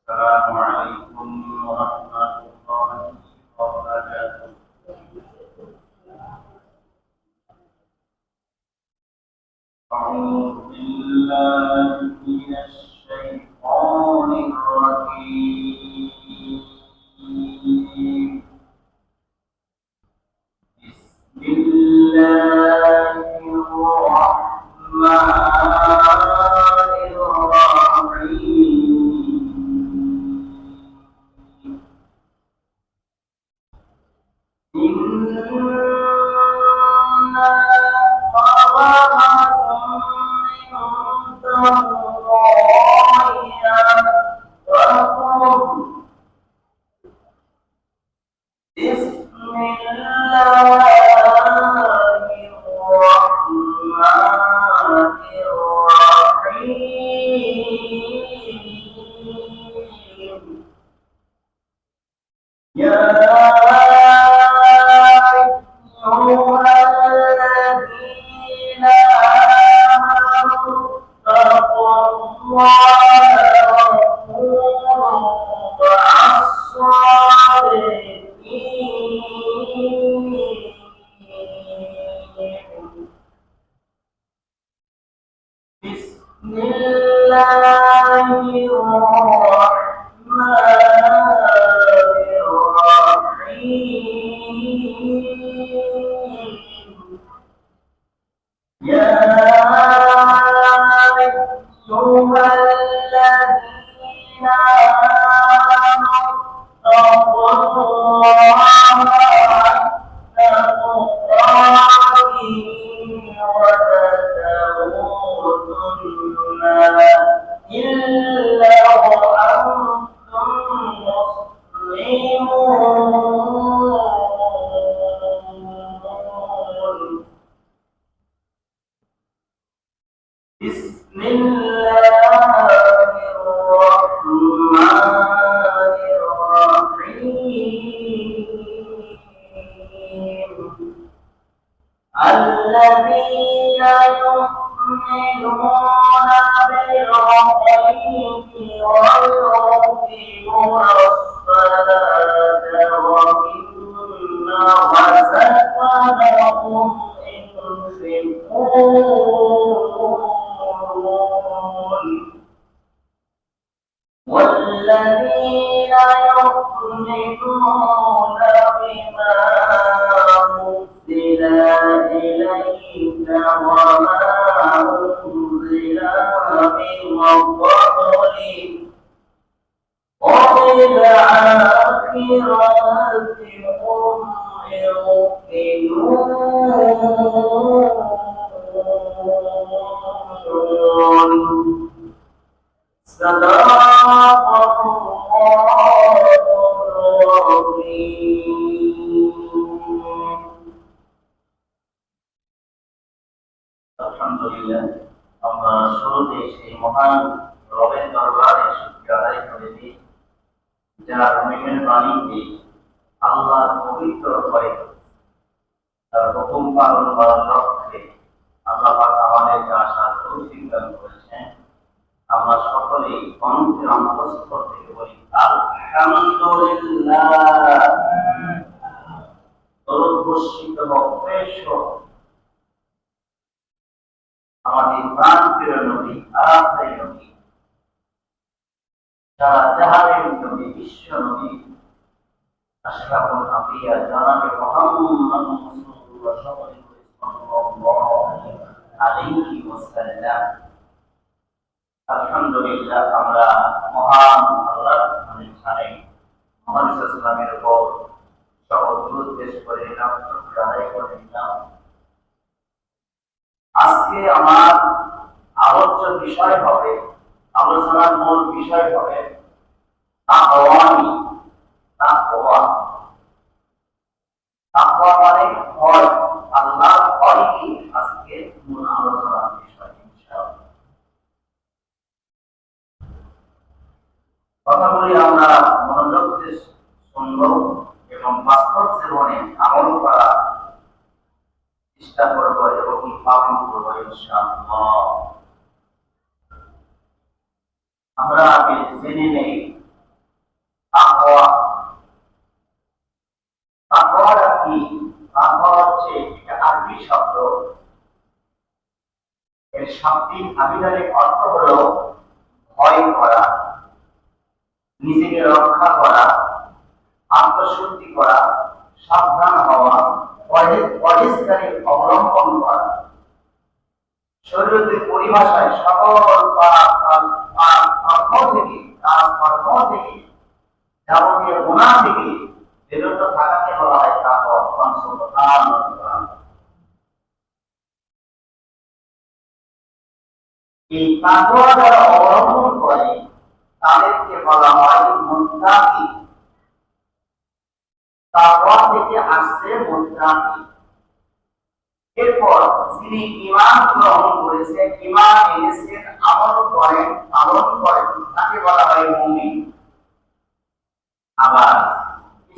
السلام عليكم ورحمة الله وبركاته. أعوذ بالله من الشيطان الرجيم. بسم الله الرحمن الرحيم. إنا خلقناكم من ضرائع وقل بسم الله الرحمن الرحيم. يا أيها الذين آمنوا اتقوا الله وكونوا مع الصادقين. بسم الله الرحمن الرحيم. يا أيها الذين آمنوا اتقوا الله حق تقاته ولا تموتن إلا وأنتم مسلمون. بسم الله الرحمن الرحيم. الذين يؤمنون بالغيب ويقيمون الصلاة ومما رزقناهم ينفقون. والذين يؤمنون بما أنزل إليك وما أنزل من قبلك وبالآخرة هم يوقنون. صدق الله العظيم. আলহামদুলিল্লাহ, আমরা শুরুতে সেই মহান রবের দরবারে শুকরিয়া আদায় করে দিই, যার মেহেরবানিতে আল্লাহর পবিত্র ঘরে তার হুকুম পালন করার লক্ষ্যে আল্লাহ পাক আমাদেরকে আসার তৌফিক দান করেছেন। আমরা সকলেই অন্তরের অন্তঃস্থল থেকে বলি আলহামদুলিল্লাহ। দরুদ বর্ষিত হোক, পেশ হোক আমাদের প্রাণপ্রিয় নবী, আখির নবী, সারা জাহানের নবী, বিশ্ব নবী, আশরাফুল আম্বিয়া জনাবে মুহাম্মদ রাসূলুল্লাহ সাল্লাল্লাহু আলাইহি ওয়াসাল্লাম। আলহামদুলিল্লাহ, আমরা মহান আল্লাহর নামে মুহাম্মদ সাল্লাল্লাহু উপর শপথ পেশ করে নিলাম, শুকরিয়া আদায় করে নিলাম। আজকে আমার আলোচ্য বিষয় হবে, আলোচনার মূল বিষয় হবে তাকওয়ানি। তাকওয়া তাকওয়া মানে ভয়, আল্লাহর ভয় কি আজকে মূল আলোচনার বিষয় ইনশাআল্লাহ। কথাগুলি আমরা মনোযোগ দিয়ে শুনব এবং বাস্তব জীবনে আমল করার চেষ্টা করব এবং পালন করব ইনশাআল্লাহ। আমরা আগে জেনে নেই শব্দ, এর শাব্দিক আবিধানিক অর্থ হলো ভয় করা, নিজেকে রক্ষা করা, আত্মশুদ্ধি করা, সাবধান হওয়া, পরহেজগারি অবলম্বন করা। শরীরের পরিভাষায় সকল কর্ম থেকে যাবতীয় গুনাহ থেকে বিরত থাকাকে বলা হয় তাকওয়া। সুবহানাল্লাহ। এই তাকওয়া যারা অবলম্বন করে তাদেরকে বলা হয় মুত্তাকি। তাকওয়া থেকে আসছে মুত্তাকি। এরপর যিনি ঈমান গ্রহণ করেছেন, ঈমান এনেছেন, আমল করেন, পালন করেন, তাকে বলা হয় মুমিন। আবার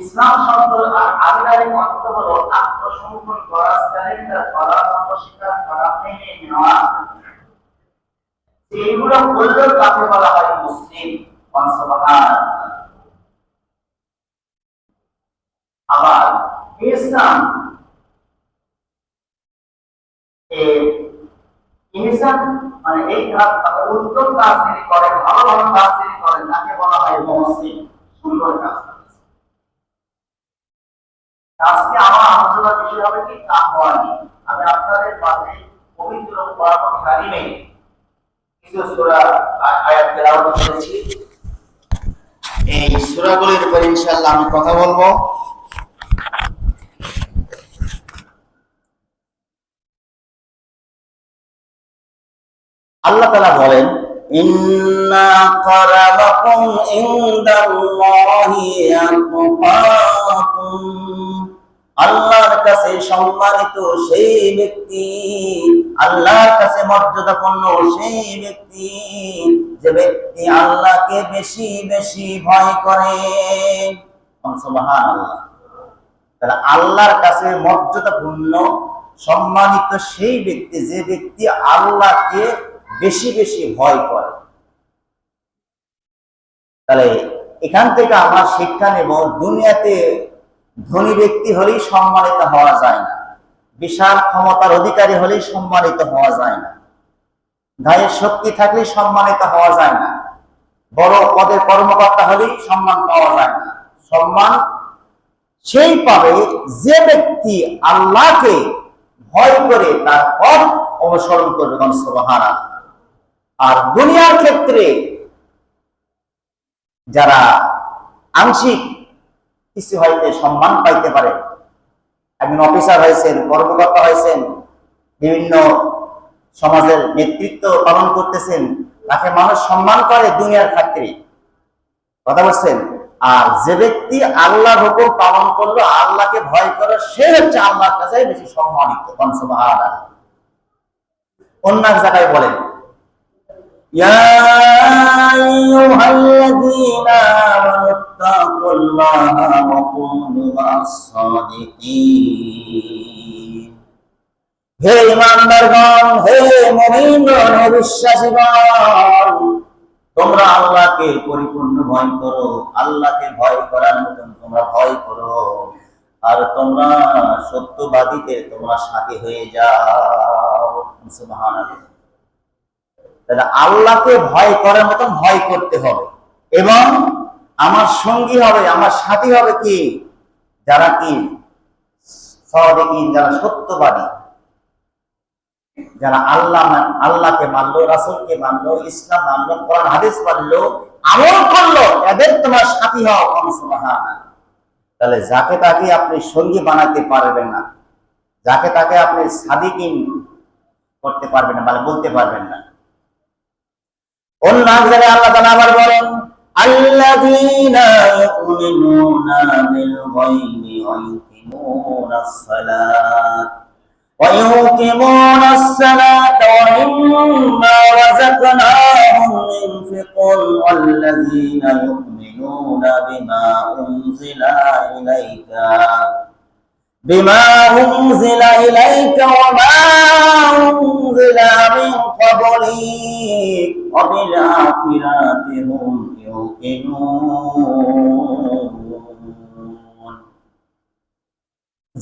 ইসলাম শব্দের আধিকারিক অর্থ হলো আত্মসমর্পণ করা, সারেন্ডার করা, অস্বীকার করা, মেনে নেওয়া। এইগুলো বললে তাকে বলা হয় মুসলিম। আবার ইসলাম ইহসান মানে এই কাজ, উত্তম কাজ যিনি করেন, ভালো ভালো কাজ যিনি করেন, তাকে বলা হয় মুহসিন, সুন্দর কাজ। আজকে আমার আলোচনার বিষয় হবে কি তাকওয়া নিয়ে। আমি আপনাদের মাঝে পবিত্র কোরআন কারিমে কিছু সূরা আয়াত তেলাওয়াত করেছি। এই সূরাগুলির উপর ইনশাআল্লাহ আমি কথা বলবো। আল্লাহ তাআলা বলেন, ইন্না আক্রামাকুম ইনদাল্লাহি আতকাকুম। আল্লাহর কাছে সম্মানিত সেই ব্যক্তি, আল্লাহর কাছে মর্যাদাপূর্ণ সেই ব্যক্তি, যে ব্যক্তি আল্লাহকে বেশি বেশি ভয় করে। সুবহানাল্লাহ। তাহলে আল্লাহর কাছে মর্যাদাপূর্ণ সম্মানিত সেই ব্যক্তি, যে ব্যক্তি আল্লাহকে বেশি বেশি ভয় করে। তাহলে এখান থেকে আমরা শিক্ষা নেব, দুনিয়াতে ধনী ব্যক্তি হলেই সম্মানিত হওয়া যায় না, বিশাল ক্ষমতার অধিকারী হলেই সম্মানিত হওয়া যায় না, গায়ের শক্তি থাকলেই সম্মানিত হওয়া যায় না, বড় পদের কর্মকর্তা হলেই সম্মান পাওয়া যায় না। সম্মান সেই পাবে যে ব্যক্তি আল্লাহকে ভয় করে তার পথ অনুসরণ করবে। সুবহানাল্লাহ। আর দুনিয়ার ক্ষেত্রে যারা আংশিক কিছু হয়তো সম্মান পাইতে পারে, একজন অফিসার হয়েছেন, কর্মকর্তা হয়েছেন, বিভিন্ন সমাজের নেতৃত্ব পালন করতেছেন, তাকে মানুষ সম্মান করে দুনিয়ার ক্ষেত্রে, কথা বলছেন। আর যে ব্যক্তি আল্লাহর হুকুম পালন করলো, আল্লাহকে ভয় করে, সে হচ্ছে আল্লাহর কাছে বেশি সম্মানিত। সুবহানাল্লাহ। অন্য এক জায়গায় বলেন, ইয়া আইয়ুহাল্লাযীনা আমানুত্তাকুল্লাহা ওয়া কুনু মা'আস-সাদিকীন। হে ঈমানদারগণ, হে মুমিনগণ, হে বিশ্বাসীগণ, তোমরা আল্লাহকে পরিপূর্ণ ভয় করো, আল্লাহকে ভয় করার মতন তোমরা ভয় করো, আর তোমরা সত্যবাদীদের তোমরা সাথী হয়ে যাও। সুবহানাল্লাহ। তাহলে আল্লাহকে ভয় করার মতন ভয় করতে হবে, এবং আমার সঙ্গী হবে, আমার সাথী হবে কি, যারা কি সাদিকিন, যারা সত্যবাদী, যারা আল্লাহকে মানলো, রাসূলকে মানলো, ইসলাম মানলো, কোরআন হাদিস মানলো, আমল করলো, এদের তোমার সাথী হও। সুবহানাল্লাহ। তাহলে যাকে তাকে আপনি সঙ্গী বানাতে পারবেন না, যাকে তাকে আপনি সাদিকিন করতে পারবেন না, মানে বলতে পারবেন না। অন্য এক জায়গায় আল্লাহ তাআলা আবার বলেন, আল্লাযীনা ইউমিনুনা বিল গায়বি ওয়া ইউকিমুনাস সালাত ويقيمون الصلاة ومما رزقناهم ينفقون والذين يؤمنون بما أنزل إليك وما أنزل من قبلك وبالآخرة هم يوقنون।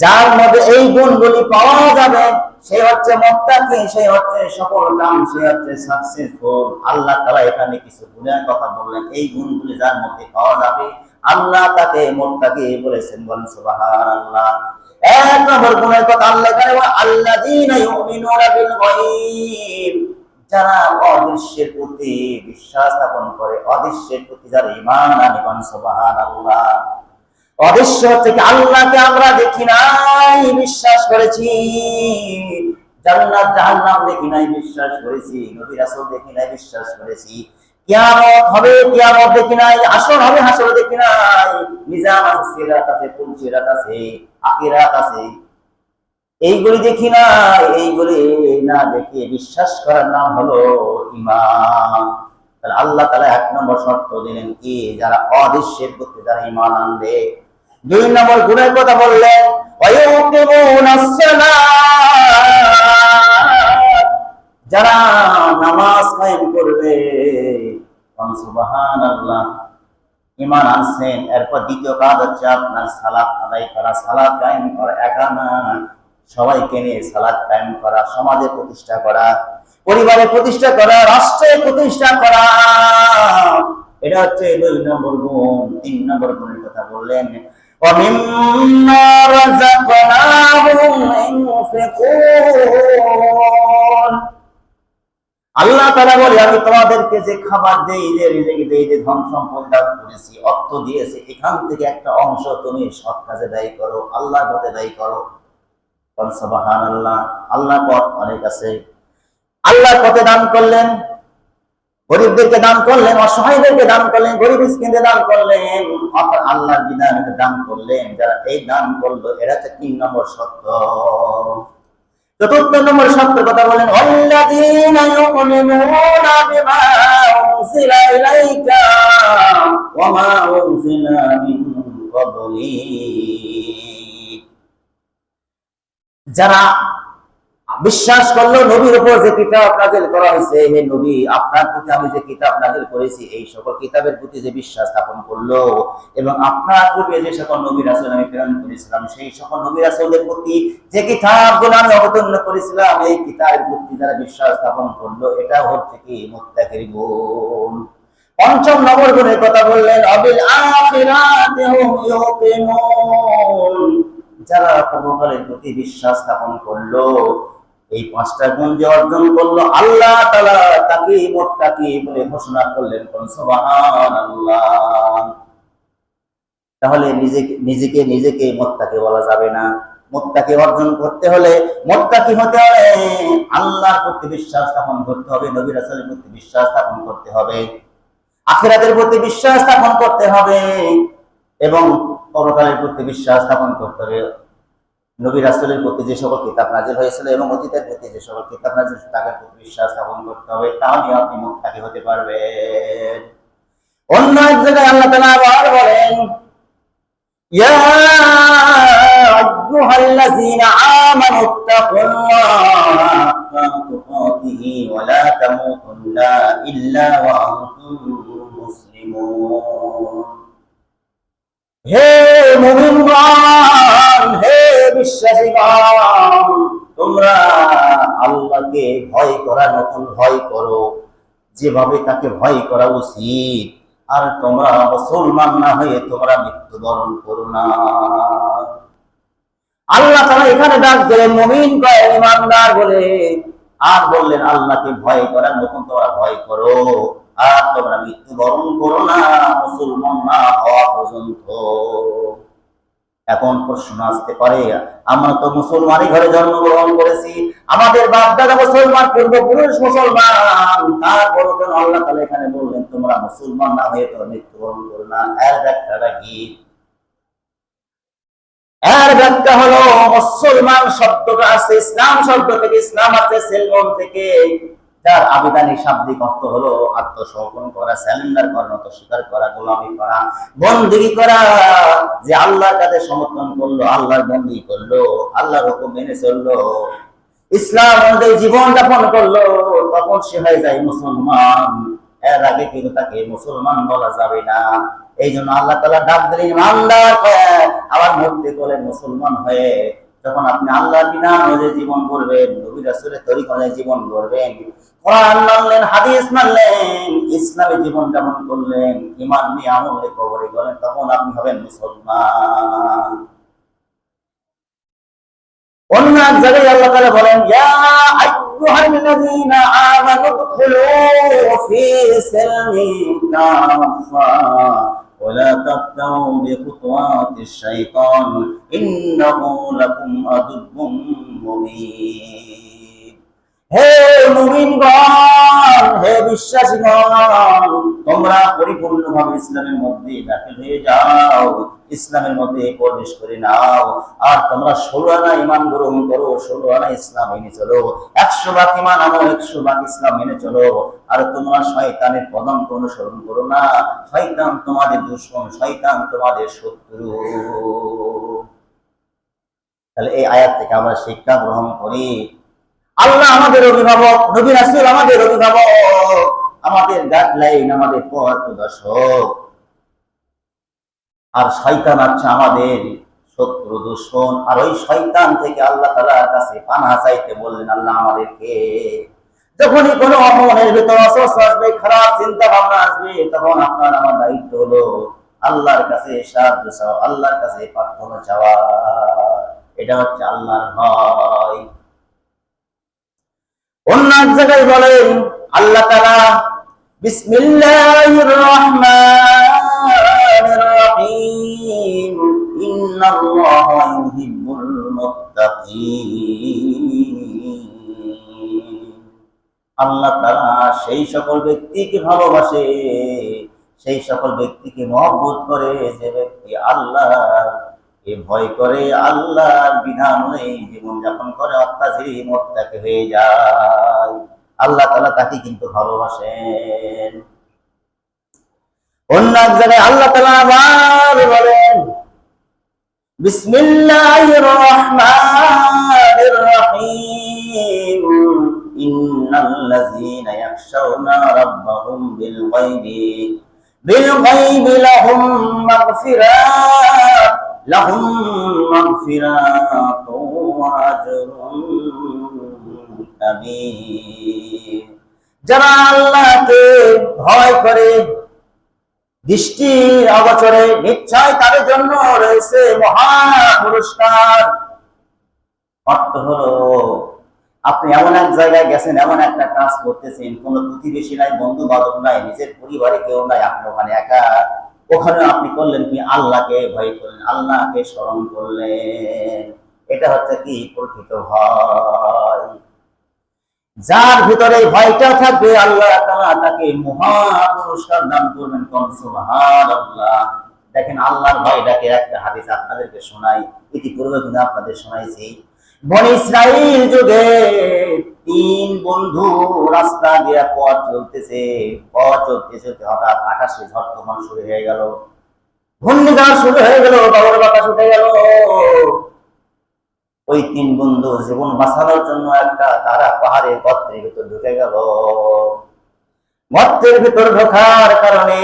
যার মধ্যে এই গুণগুলি পাওয়া যাবে সে হচ্ছে মুত্তাকি, সে হচ্ছে সকল কাম, সে হচ্ছে সাকসেসফুল। আল্লাহ তাআলা এখানে কিছু গুণের কথা বললেন, এই গুণগুলি যার মধ্যে পাওয়া যাবে আল্লাহ তাকে মুত্তাকি বলেছেন। বলেন সুবহানাল্লাহ। এক নম্বর গুণের কথা আল্লাহ এখানে বলেন, আল্লাযীনা ইউমিনুনা বিল গায়ব, যারা অদৃশ্যের প্রতি বিশ্বাস স্থাপন করে, অদৃশ্যের প্রতি যারা ঈমান আনে। বলেন সুবহানাল্লাহ। অদৃশ্য হচ্ছে কি, আল্লাহকে আমরা দেখি নাই বিশ্বাস করেছি, জান্নাত জাহান্নাম দেখি নাই বিশ্বাস করেছি, নবী রাসূল দেখি নাই বিশ্বাস করেছি, কিয়ামত হবে কিয়ামত দেখি নাই, হাসর হবে হাসর দেখি নাই, মিজান আছে, সিরাত আছে, ফুলসিরাত আছে, আখিরাত আছে, এইগুলি দেখি না। এইগুলি না দেখে বিশ্বাস করার নাম হলো ঈমান। তাহলে আল্লাহ তাআলা এক নম্বর শর্ত দিলেন কি, যারা অদৃশ্যের প্রতি যারা ঈমান আনবে। দুই নম্বর গুণের কথা বললেন, ওয়ায়ুকিমুনাস সালাত, যারা নামাজ কায়েম করবে। সুবহানাল্লাহ। ঈমান আনছেন, এরপর দ্বিতীয় কাজ হচ্ছে আপনার সালাত আদায় করা, সালাত কায়েম করা। একা না, সবাইকে নিয়ে সালাত কায়েম করা, সমাজে প্রতিষ্ঠা করা, পরিবারে প্রতিষ্ঠা করা, রাষ্ট্রে প্রতিষ্ঠা করা, এটা হচ্ছে দুই নম্বর গুণ। তিন নম্বর গুণের কথা বললেন, وَمِمَّا رَزَقْنَاهُمْ يُنْفِقُونَ, আল্লাহ তাআলা বলে, আমি তোমাদেরকে যে খাবার দেই, যে রিজিক দেই, যে ধন সম্পদ দান করেছি, অর্থ দিয়েছি, এখান থেকে একটা অংশ তুমি সৎ কাজে ব্যয় করো, আল্লাহর পথে ব্যয় করো। সুবহানাল্লাহ। আল্লাহর পথ অনেক আছে, আল্লাহর পথে দান করলেন, গরিবদেরকে দান করলেন, অসহায়দেরকে দান করলেন, গরিব মিসকিনদের দান করলেন, অর্থাৎ আল্লাহর বিধানে দান করলেন। যারা এই দান করলো এরা হচ্ছে 3 নম্বর শর্ত। চতুর্থ নম্বর শর্তের কথা বলেন, আল্লাযীনা ইউমিনুনা বিমা উনজিলা ইলাইকা ওয়া মা উনজিলা মিন ক্বাবলিক, যারা বিশ্বাস করলো নবীর উপর যে কিতাব নাযিল করা হয়েছে, হে নবী আপনার প্রতি আমি যে কিতাব নাযিল করেছি, এই সকল কিতাবের প্রতি যে বিশ্বাস স্থাপন করলো, এবং আপনার পূর্বে যে সকল নবী রাসূল আমি প্রেরণ করেছিলাম, সেই সকল নবী রাসূলদের প্রতি যে কিতাবগুলো আমি অবতীর্ণ করেছিলাম, এই কিতাবের প্রতি যারা বিশ্বাস স্থাপন করলো, এটা হচ্ছে কি মুত্তাকির গুণ। পঞ্চম নম্বর গুণের কথা বললেন, আবিল আখিরাতি হুম ইউকিনুন, যারা পরকালের প্রতি বিশ্বাস স্থাপন করলো, এই 5টা গুণ যে অর্জন করলো, আল্লাহ তাআলা তাকে মুত্তাকি বলে ঘোষণা করলেন। সুবহানাল্লাহ। তাহলে নিজেকে নিজেকে মুত্তাকি বলা যাবে না। মুত্তাকি অর্জন করতে হলে, মুত্তাকি হতে হলে আল্লাহর প্রতি বিশ্বাস স্থাপন করতে হবে, নবী রাসূলের প্রতি বিশ্বাস স্থাপন করতে হবে, আখিরাতের প্রতি বিশ্বাস স্থাপন করতে হবে, এবং পরকালের প্রতি বিশ্বাস স্থাপন করতে হবে। নবী রাসূলের প্রতি যে সকল কিতাব নাযিল হয়েছিল এবং অতীতের প্রতি যে সকল কিতাব নাযিল হয়েছিল তাদের প্রতি বিশ্বাস স্থাপন করতে হবে, তাহলে আপনি মুত্তাকি হতে পারবেন। অন্য এক জায়গায় আল্লাহ তাআলা আবার বলেন, ইয়া আইয়ুহাল্লাযীনা আমানুত্তাকুল্লাহা হাক্কা তুকাতিহি ওয়া লা তামুতুন্না ইল্লা ওয়া আনতুম মুসলিমুন। হে মুমিনগণ, হে বিশ্বাসীগণ, তোমরা আল্লাহকে ভয় করার মতন ভয় করো, যেভাবে তাকে ভয় করা উচিত। আর তোমরা মুসলমান না হয়ে তোমরা মৃত্যুবরণ করো না। আল্লাহ তাআলা এখানে ডাক দিলেন মুমিন কয় ঈমানদার বলে, আর বললেন আল্লাহকে ভয় করার মতন তোমরা ভয় করো, আর তোমরা মৃত্যুবরণ করো না মুসলমান না হওয়া পর্যন্ত। এখন প্রশ্ন আসতে পারে, আমরা তো মুসলমানি ঘরে জন্মগ্রহণ করেছি, আমাদের বাপ দাদা মুসলমান, পূর্বপুরুষ মুসলমান, তারপরও কেন আল্লাহ তাআলা এখানে বললেন তোমরা মুসলমান না হয়ে তোমরা মৃত্যুবরণ করো না? এর ব্যাখ্যাটা কি? এর ব্যাখ্যা হলো, মুসলমান শব্দটা আছে ইসলাম শব্দ থেকে, ইসলাম আছে সেলমন থেকে, যার আবিধানিক শাব্দিক অর্থ হলো আত্মসমর্পণ করা, সারেন্ডার করা, স্বীকার করা, গোলামি করা, বন্দেগী করা। যে আল্লাহর কাছে সমর্পণ করলো, আল্লাহর বন্দেগী করলো, আল্লাহর হুকুম মেনে চললো, ইসলাম অনুযায়ী জীবন যাপন করলো, তখন সে হয়ে যায় মুসলমান। এর আগে কিন্তু তাকে মুসলমান বলা যাবে না। এই জন্য আল্লাহ তাআলা ডাক দিলেন ইমানদার আবার মধ্যে বলেন মুসলমান হয়ে যখন আপনি আল্লাহর বিধান অনুযায়ী জীবন করবেন, নবী রাসূলের তরিকা অনুযায়ী জীবন করবেন, কোরআন মানলেন, হাদিস মানলেন, ইসলামে জীবন যাপন করলেন, ঈমান নিয়ে আমলে কবরে গেলেন, তখন আপনি হবেন মুসলমান। অন্য এক জায়গায় আল্লাহ তাআলা বলেন ইয়া আইয়ুহাল্লাযীনা আমানু দুখুলু ফি সিলমি কাফা ওয়া লা তাত্তাউ বিখুতুওয়াতিশ শাইতান ইন্নাহু লাকুম আদুব্বুম মুবিন। হে মুমিনগণ, হে বিশ্বাসীগণ, তোমরা পরিপূর্ণভাবে ইসলামের মধ্যে দাখিল হয়ে যাও, ইসলামের মধ্যে প্রবেশ করে নাও, আর তোমরা 16 আনা ঈমান গ্রহণ করো, 16 আনা ইসলাম মেনে চলো, 100 ভাগ ঈমান আনো, 100 ভাগ ইসলাম মেনে চলো। আর তোমরা শয়তানের পদাঙ্ক অনুসরণ করো না, শয়তান তোমাদের দুশমন, শয়তান তোমাদের শত্রু। তাহলে এই আয়াত থেকে আমরা শিক্ষা গ্রহণ করি, আল্লাহ আমাদের অভিভাবক, নবী রাসূল আমাদের অভিভাবক, আমাদের গাইডলাইন, আমাদের পথ প্রদর্শক, আর শয়তান আছে আমাদের শত্রু দুশমন। আর ওই শয়তান থেকে আল্লাহ তাআলার কাছে পানাহ চাইতে বললেন আল্লাহ আমাদেরকে। যখনই কোনো মনের ভিতর অসুস্থ আসবে, খারাপ চিন্তা ভাবনা আসবে, তখন আপনার আমার দায়িত্ব হলো আল্লাহর কাছে সাহায্য চাওয়া, আল্লাহর কাছে প্রার্থনা চাওয়া। এটা হচ্ছে আল্লাহর ভয়। অন্য এক জায়গায় বলেন আল্লাহ তাআলা বিসমিল্লাহির রহমানির রহিম ইন্নাল্লাহা ইউহিব্বুল মুত্তাকিন। আল্লাহ তাআলা সেই সকল ব্যক্তিকে ভালোবাসে, সেই সকল ব্যক্তিকে মহব্বত করে যে ব্যক্তি আল্লাহর ভয় করে, আল্লাহর বিধান অনুযায়ী জীবনযাপন করে, অর্থাৎ মুত্তাকি হয়ে যায়। আল্লাহ তাআলা তাকে কিন্তু ভালোবাসেন। অন্য এক জায়গায় আল্লাহ তাআলা আবার বলেন বিসমিল্লাহির রহমানির রহিম ইন্নাল্লাযীনা ইয়াখশাউনা রাব্বাহুম বিল গায়বি লাহুম মাগফিরাতুন ওয়া আজরুন কাবীর। যারা আল্লাহকে ভয় করে দৃষ্টির অগোচরে, নিশ্চয় তাদের জন্য রয়েছে মহান পুরস্কার। অর্থ হলো আপনি এমন এক জায়গায় গেছেন, এমন একটা কাজ করতেছেন, কোনো প্রতিবেশী নাই, বন্ধু বান্ধব নাই, নিজের পরিবারে কেউ নাই, আপনি ওখানে একা, ওখানে আপনি করলেন কি আল্লাহকে ভয় করলেন, আল্লাহকে স্মরণ করলেন। এটা হচ্ছে কি প্রকৃত ভয়। যার ভিতরে ভয়টা থাকবে আল্লাহ তাআলা তাকে মহা পুরস্কার দান করবেন। সুবহানাল্লাহ। দেখেন আল্লাহর ভয়টাকে একটা হাদিস আপনাদেরকে শোনাই, ইতিপূর্বে কিন্তু আপনাদের শোনাইছি। বনি ইসরাইল যুগে 3 বন্ধু রাস্তা দিয়ে পথ চলতে হঠাৎ আকাশে ঝড় তুফান শুরু হয়ে গেল, ঘূর্ণিঝড় শুরু হয়ে গেল, ঝড় বাতাস উঠে গেল। ওই 3 বন্ধু জীবন বাঁচানোর জন্য তারা পাহাড়ের গর্তের ভিতর ঢুকে গেল। গর্তের ভিতর ঢোকার কারণে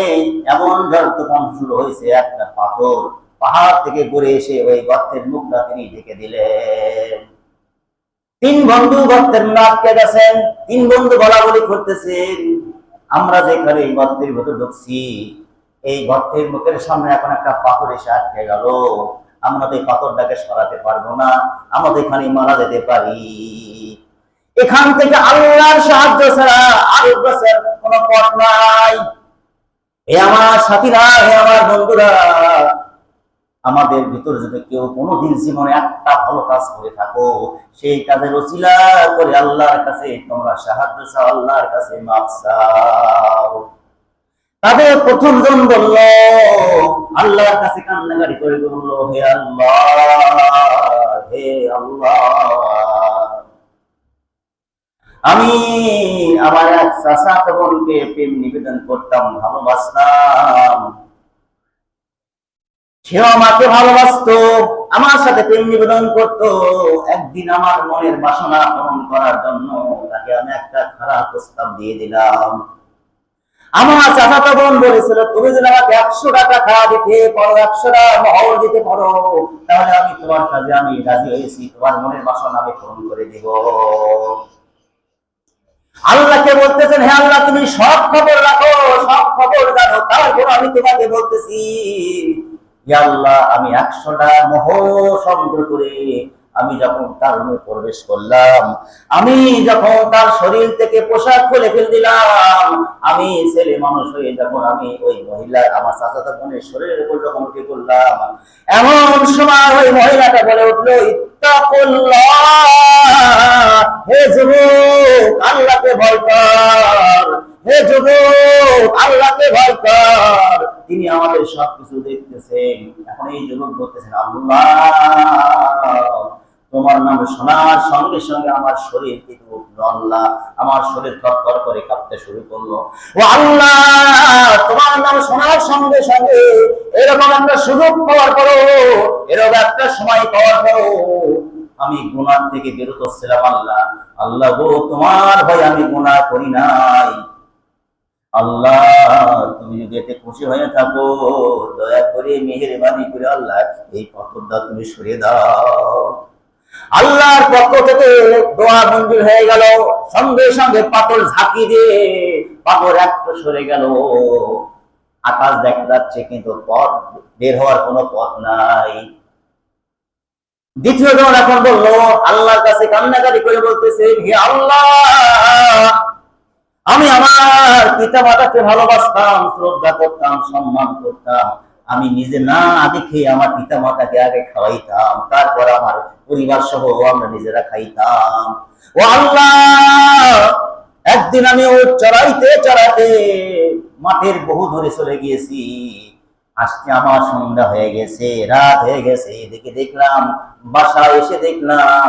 এমন ঝড় তুফান শুরু হয়েছে, একটা পাথর পাহাড় থেকে ঘুরে এসে ওই গর্তের মুখটা তিনি ঢেকে দিলেন। 3 বন্ধু গর্তের মুখে আটকে গেছেন। 3 বন্ধু বলাবলি করতেছেন, আমরা যেখানে এই গর্তের ভিতর ঢুকছি, এই গর্তের মুখের সামনে এখন একটা পাথর এসে আটকে গেল, আমরা তো এই পাথরটাকে সরাতে পারবো না, আমাদের এখানে মারা যেতে পারি। এখান থেকে আল্লাহর সাহায্য ছাড়া আর কোনো পথ নাই। হে আমার সাথীরা, হে আমার বন্ধুরা, আমাদের ভিতর যদি কেউ কোনোদিন জীবনে একটা ভালো কাজ করে থাকো, সেই কাজের ওসিলা করে আল্লাহর কাছে তোমরা সাহায্য চাও, আল্লাহর কাছে মাফ চাও। তাদের প্রথম জন বলল, আল্লাহর কাছে কান্নাকাটি করে বলল, হে আল্লাহ, হে আল্লাহ, আমি আমার এক চাচাতো বোনকে প্রেম নিবেদন করতাম, ভালোবাসতাম, সেও আমাকে ভালোবাসতো, আমার সাথে প্রেম নিবেদন করতো। একদিন আমার মনের বাসনা পূরণ করার জন্য তাকে আমি একটা খারাপ প্রস্তাব দিয়ে দিলাম। আমার চাচাতো বোন বলেছিল, তুমি যদি আমাকে 100 টাকা দিতে পারো, 100 মহর দিতে পারো, তাহলে আমি তোমার কাজে আমি রাজি হয়েছি, তোমার মনের বাসনা আমি পূরণ করে দিব। আল্লাহকে বলতেছেন, হে আল্লাহ, তুমি সব খবর রাখো, সব খবর জানো, তারপর আমি তোমাকে বলতেছি, হে আল্লাহ, আমি 100 মোহর সংগ্রহ করে আমি যখন তার রুমে প্রবেশ করলাম, আমি যখন তার শরীর থেকে পোশাক খুলে ফেলে দিলাম, আমি ছেলে মানুষ হয়ে যখন আমি ওই মহিলা আমার চাচাতো বোনের শরীরের উপর যখন উঠে করলাম, এমন সময় ওই মহিলাটা বলে উঠলো, ইত্তাকুল্লাহ, হে যুবক, আল্লাহকে ভয় কর, হে যুবক, আল্লাহকে ভয় কর, তিনি আমাদের সবকিছু দেখতেছেন। এখন এই যুবক বলতেছেন, আল্লাহ, তোমার নাম শোনার সঙ্গে সঙ্গে আমার শরীর থেকে উঠলো, আল্লাহ, আমার শরীর থরথর করে কাঁপতে শুরু করলো। ও আল্লাহ, তোমার নাম শোনার সঙ্গে সঙ্গে এরকম একটা সুযোগ পাওয়ার পরও, এরকম একটা সময় পাওয়ার পরও আমি গুনাহ থেকে বিরত ছিলাম। আল্লাহ, আল্লাহ গো, তোমার ভয় আমি গুনাহ করি নাই। আল্লাহ, তুমি যদি এতে খুশি হয়ে থাকো, দয়া করে মেহেরবানি করে আল্লাহ এই পাথরটা তুমি সরিয়ে দাও। আল্লাহর পক্ষ থেকে দোয়া মঞ্জুর হয়ে গেল, সঙ্গে সঙ্গে পাথর ঝাঁকি দিয়ে পাথর একটু সরে গেল। আকাশ দেখা যাচ্ছে, কিন্তু পথ বের হওয়ার কোনো পথ নাই। দ্বিতীয় জন এখন বললো, আল্লাহর কাছে কান্নাকাটি করে বলতেছে, হে আল্লাহ, আমি আমার পিতা মাতাকে ভালোবাসতাম, শ্রদ্ধা করতাম, সম্মান করতাম, আমি নিজে না দেখে আমার পিতা মাতাকে আগে খাওয়াইতাম, তারপর আমার পরিবার সহ আমরা নিজেরা খাইতাম। ও আল্লাহ, একদিন আমি ও চড়াইতে চড়াইতে মাঠের বহু দূরে চলে গিয়েছি, আজকে আমার সন্ধ্যা হয়ে গেছে, রাত হয়ে গেছে, এদিকে দেখলাম, বাসায় এসে দেখলাম